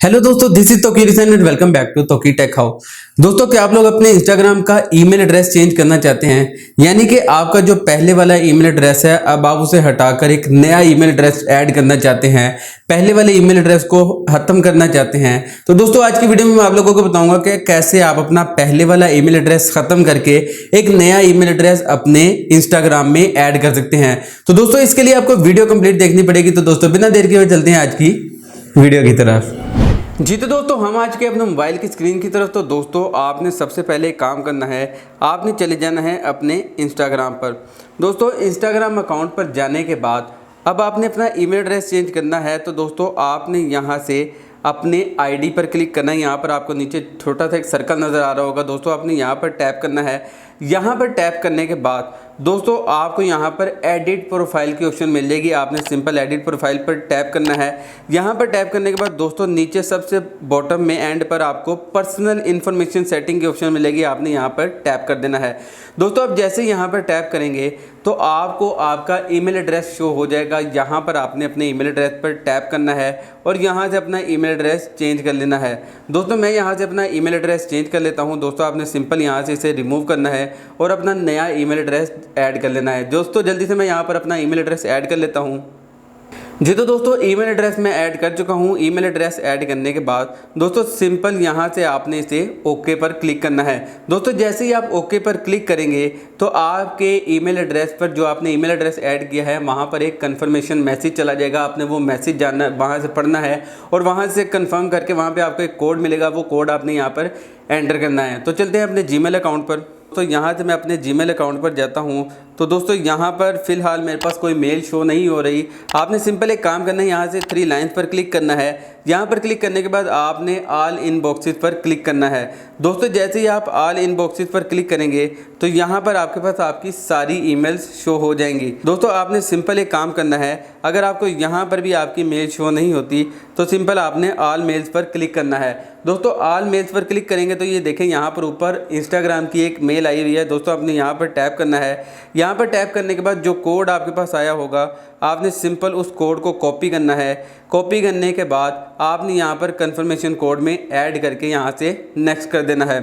Hello दोस्तों, this is Toki Risen and welcome back to Toki tech how. दोस्तों, क्या आप लोग अपने इंस्टाग्राम का ईमेल एड्रेस चेंज करना चाहते हैं? यानी कि आपका जो पहले वाला ईमेल एड्रेस है, अब आप उसे हटाकर एक नया ईमेल एड्रेस ऐड करना चाहते हैं, पहले वाले ईमेल एड्रेस को खत्म करना चाहते हैं। तो दोस्तों, आज की वीडियो में मैं आप लोगों को बताऊंगा कि कैसे आप अपना पहले वाला ईमेल एड्रेस खत्म करके एक नया ईमेल एड्रेस अपने इंस्टाग्राम में ऐड कर सकते हैं। तो दोस्तों, इसके लिए आपको वीडियो कंप्लीट देखनी पड़ेगी। तो दोस्तों, बिना देर के हुए चलते हैं आज की वीडियो की तरफ। जी तो दोस्तों, हम आज के अपने मोबाइल की स्क्रीन की तरफ। तो दोस्तों, आपने सबसे पहले एक काम करना है, आपने चले जाना है अपने इंस्टाग्राम पर। दोस्तों, इंस्टाग्राम अकाउंट पर जाने के बाद अब आपने अपना ईमेल एड्रेस चेंज करना है। तो दोस्तों, आपने यहाँ से अपने आईडी पर क्लिक करना है। यहाँ पर आपको नीचे छोटा सा एक सर्कल नज़र आ रहा होगा। दोस्तों, आपने यहाँ पर टैप करना है। यहाँ पर टैप करने के बाद दोस्तों, आपको यहाँ पर एडिट प्रोफाइल की ऑप्शन मिल जाएगी। आपने सिंपल एडिट प्रोफाइल पर टैप करना है। यहाँ पर टैप करने के बाद दोस्तों, नीचे सबसे बॉटम में एंड पर आपको पर्सनल इन्फॉर्मेशन सेटिंग की ऑप्शन मिलेगी। आपने यहाँ पर टैप कर देना है। दोस्तों, अब जैसे यहाँ पर टैप करेंगे तो आपको आपका ईमेल एड्रेस शो हो जाएगा। यहाँ पर आपने अपने ईमेल एड्रेस पर टैप करना है और यहाँ से अपना ईमेल एड्रेस चेंज कर लेना है। दोस्तों, मैं यहाँ से अपना ईमेल एड्रेस चेंज कर लेता हूँ। दोस्तों, आपने सिंपल यहाँ से इसे रिमूव करना है और अपना नया ईमेल एड्रेस ऐड कर लेना है। दोस्तों, जल्दी से मैं यहाँ पर अपना ईमेल एड्रेस ऐड कर लेता हूँ। जी तो दोस्तों, ईमेल एड्रेस मैं ऐड कर चुका हूँ। ईमेल एड्रेस ऐड करने के बाद दोस्तों, सिंपल यहाँ से आपने इसे ओके पर क्लिक करना है। दोस्तों, जैसे ही आप ओके पर क्लिक करेंगे तो आपके ईमेल एड्रेस पर जो आपने ईमेल एड्रेस ऐड किया है वहाँ पर एक कन्फर्मेशन मैसेज चला जाएगा। आपने वो मैसेज जानना, वहाँ से पढ़ना है और वहाँ से कंफर्म करके वहाँ पर आपको एक कोड मिलेगा। वो कोड आपने यहाँ पर एंटर करना है। तो चलते हैं अपने जीमेल अकाउंट पर। तो यहाँ से मैं अपने जीमेल अकाउंट पर जाता हूँ। तो दोस्तों, यहाँ पर फ़िलहाल मेरे पास कोई मेल शो नहीं हो रही। आपने सिंपल एक काम करना है, यहाँ से 3 लाइन्स पर क्लिक करना है। यहाँ पर क्लिक करने के बाद आपने ऑल इनबॉक्सेस पर क्लिक करना है। दोस्तों, जैसे ही आप ऑल इनबॉक्सेस पर क्लिक करेंगे तो यहाँ पर आपके पास आपकी सारी ईमेल्स शो हो जाएंगी। दोस्तों, आपने सिंपल एक काम करना है, अगर आपको यहाँ पर भी आपकी मेल शो नहीं होती तो सिंपल आपने ऑल मेल्स पर क्लिक करना है। दोस्तों, ऑल मेल्स पर क्लिक करेंगे तो ये देखें, यहाँ पर ऊपर इंस्टाग्राम की एक मेल आई हुई है। दोस्तों, आपने यहाँ पर टैप करना है। यहाँ पर टैप करने के बाद जो कोड आपके पास आया होगा, आपने सिंपल उस कोड को कॉपी करना है। कॉपी करने के बाद आपने यहाँ पर कन्फर्मेशन कोड में ऐड करके यहाँ से नेक्स्ट कर देना है।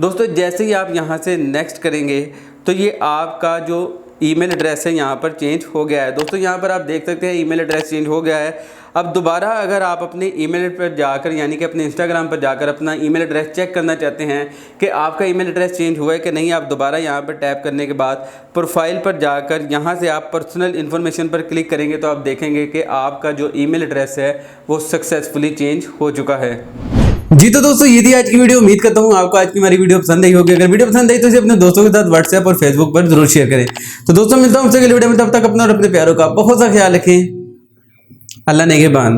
दोस्तों, जैसे ही आप यहाँ से नेक्स्ट करेंगे तो ये आपका जो ईमेल एड्रेस है यहाँ पर चेंज हो गया है। दोस्तों, यहाँ पर आप देख सकते हैं ईमेल एड्रेस चेंज हो गया है। अब दोबारा अगर आप अपने ईमेल पर जाकर, यानी कि अपने इंस्टाग्राम पर जाकर अपना ईमेल एड्रेस चेक करना चाहते हैं कि आपका ईमेल एड्रेस चेंज हुआ है कि नहीं, आप दोबारा यहाँ पर टैप करने के बाद प्रोफाइल पर जाकर यहाँ से आप पर्सनल इन्फॉर्मेशन पर क्लिक करेंगे तो आप देखेंगे कि आपका जो ईमेल एड्रेस है वो सक्सेसफुली चेंज हो चुका है। जी तो दोस्तों, ये थी आज की वीडियो। उम्मीद करता हूँ आपको आज की हमारी वीडियो पसंद आई होगी। अगर वीडियो पसंद आई तो इसे अपने दोस्तों के साथ व्हाट्सएप और फेसबुक पर जरूर शेयर करें। तो दोस्तों, मिलता हूँ आपसे अगली वीडियो में। तब तक अपना और अपने प्यारों का बहुत सा ख्याल रखें। अल्लाह नेगेबान।